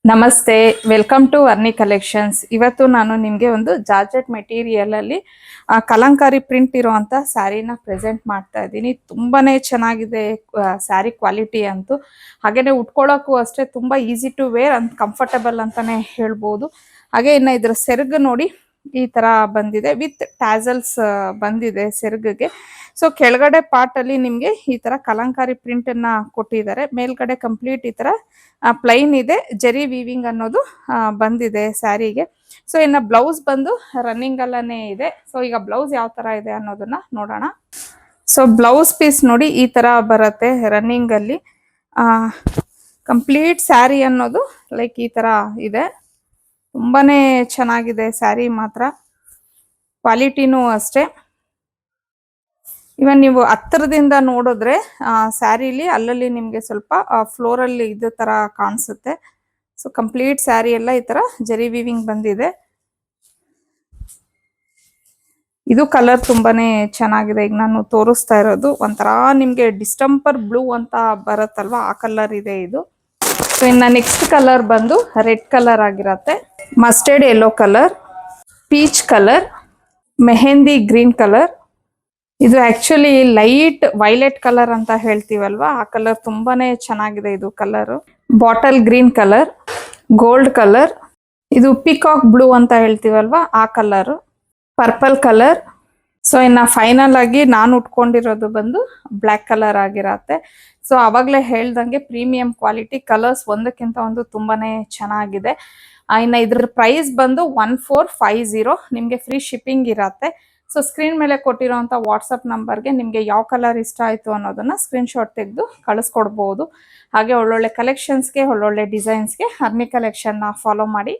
ನಮಸ್ತೆ, welcome to Varni collections. ಇವತ್ತು ನಾನು ನಿಮಗೆ ಒಂದು ಜಾರ್ಜೆಟ್ ಮೆಟೀರಿಯಲ್ ಅಲ್ಲಿ ಕಲಂಕಾರಿ ಪ್ರಿಂಟ್ ಇರುವಂತ ಸ್ಯಾರಿನ ಪ್ರೆಸೆಂಟ್ ಮಾಡ್ತಾ ಇದ್ದೀನಿ. ತುಂಬಾನೇ ಚೆನ್ನಾಗಿದೆ ಸ್ಯಾರಿ ಕ್ವಾಲಿಟಿ ಅಂತೂ. ಹಾಗೇನೆ ಉಟ್ಕೊಳ್ಳೋಕ್ಕೂ ಅಷ್ಟೇ ತುಂಬಾ easy to wear and comfortable ಅಂತಾನೆ ಹೇಳ್ಬೋದು. ಹಾಗೆ ಇನ್ನು ಇದ್ರ ಸೆರಗು ನೋಡಿ ಈ ತರ ಬಂದಿದೆ, ವಿತ್ ಟ್ಯಾಸಲ್ಸ್ ಬಂದಿದೆ ಸೆರಗಿಗೆ. ಸೊ ಕೆಳಗಡೆ ಪಾರ್ಟ್ ಅಲ್ಲಿ ನಿಮ್ಗೆ ಈ ತರ ಕಲಂಕಾರಿ ಪ್ರಿಂಟ್ ಅನ್ನ ಕೊಟ್ಟಿದ್ದಾರೆ. ಮೇಲ್ಗಡೆ ಕಂಪ್ಲೀಟ್ ಈ ತರ ಪ್ಲೈನ್ ಇದೆ, ಜೆರಿ ವೀವಿಂಗ್ ಅನ್ನೋದು ಬಂದಿದೆ ಸ್ಯಾರಿಗೆ. ಸೊ ಇನ್ನು ಬ್ಲೌಸ್ ಬಂದು ರನ್ನಿಂಗ್ ಅಲ್ಲೇ ಇದೆ. ಸೊ ಈಗ ಬ್ಲೌಸ್ ಯಾವ ತರ ಇದೆ ಅನ್ನೋದನ್ನ ನೋಡೋಣ. ಸೊ ಬ್ಲೌಸ್ ಪೀಸ್ ನೋಡಿ ಈ ತರ ಬರುತ್ತೆ ರನ್ನಿಂಗ್ ಅಲ್ಲಿ. ಕಂಪ್ಲೀಟ್ ಸ್ಯಾರಿ ಅನ್ನೋದು ಲೈಕ್ ಈ ತರ ಇದೆ. ತುಂಬಾನೇ ಚೆನ್ನಾಗಿದೆ ಸ್ಯಾರಿ ಮಾತ್ರ, ಕ್ವಾಲಿಟಿನೂ ಅಷ್ಟೇ. ಇವನ್ ನೀವು ಹತ್ತಿರದಿಂದ ನೋಡಿದ್ರೆ ಸ್ಯಾರಿಲಿ ಅಲ್ಲಲ್ಲಿ ನಿಮ್ಗೆ ಸ್ವಲ್ಪ ಫ್ಲೋರಲ್ಲಿ ಇದೇ ತರ ಕಾಣಿಸುತ್ತೆ. ಸೊ ಕಂಪ್ಲೀಟ್ ಸ್ಯಾರಿ ಎಲ್ಲ ಈ ತರ ಜರಿ ವೀವಿಂಗ್ ಬಂದಿದೆ. ಇದು ಕಲರ್ ತುಂಬಾನೇ ಚೆನ್ನಾಗಿದೆ. ಈಗ ನಾನು ತೋರಿಸ್ತಾ ಇರೋದು ಒಂಥರ ನಿಮ್ಗೆ ಡಿಸ್ಟಂಪರ್ ಬ್ಲೂ ಅಂತ ಬರುತ್ತಲ್ವಾ, ಆ ಕಲರ್ ಇದೆ ಇದು. ಸೊ ಇನ್ನು ನೆಕ್ಸ್ಟ್ ಕಲರ್ ಬಂದು ರೆಡ್ ಕಲರ್ ಆಗಿರತ್ತೆ, mustard yellow colour, peach colour, mehndi green colour. ಇದು ಆಕ್ಚುಲಿ ಲೈಟ್ ವೈಲೆಟ್ ಕಲರ್ ಅಂತ ಹೇಳ್ತೀವಲ್ವಾ, ಆ ಕಲರ್ ತುಂಬಾನೇ ಚೆನ್ನಾಗಿದೆ ಇದು colour. Bottle green colour, gold colour, ಇದು ಪಿಕಾಕ್ ಬ್ಲೂ ಅಂತ ಹೇಳ್ತೀವಲ್ವಾ ಆ ಕಲರ್, ಪರ್ಪಲ್ ಕಲರ್. ಸೊ ಇನ್ನು ಫೈನಲ್ ಆಗಿ ನಾನು ಉಟ್ಕೊಂಡಿರೋದು ಬಂದು ಬ್ಲ್ಯಾಕ್ ಕಲರ್ ಆಗಿರತ್ತೆ. ಸೊ ಅವಾಗಲೇ ಹೇಳ್ದಂಗೆ ಪ್ರೀಮಿಯಂ ಕ್ವಾಲಿಟಿ, ಕಲರ್ಸ್ ಒಂದಕ್ಕಿಂತ ಒಂದು ತುಂಬಾನೇ ಚೆನ್ನಾಗಿದೆ. ಇನ್ನು ಇದ್ರ ಪ್ರೈಸ್ ಬಂದು 1450. ನಿಮಗೆ ಫ್ರೀ ಶಿಪ್ಪಿಂಗ್ ಇರತ್ತೆ. ಸೊ ಸ್ಕ್ರೀನ್ ಮೇಲೆ ಕೊಟ್ಟಿರೋಂಥ ವಾಟ್ಸಪ್ ನಂಬರ್ಗೆ ನಿಮಗೆ ಯಾವ ಕಲರ್ ಇಷ್ಟ ಆಯಿತು ಅನ್ನೋದನ್ನ ಸ್ಕ್ರೀನ್ಶಾಟ್ ತೆಗೆದು ಕಳಿಸ್ಕೊಡ್ಬೋದು. ಹಾಗೆ ಒಳ್ಳೊಳ್ಳೆ ಕಲೆಕ್ಷನ್ಸ್ಗೆ, ಒಳ್ಳೊಳ್ಳೆ ಡಿಸೈನ್ಸ್ಗೆ ವರ್ಣಿ ಕಲೆಕ್ಷನ್ನ ಫಾಲೋ ಮಾಡಿ.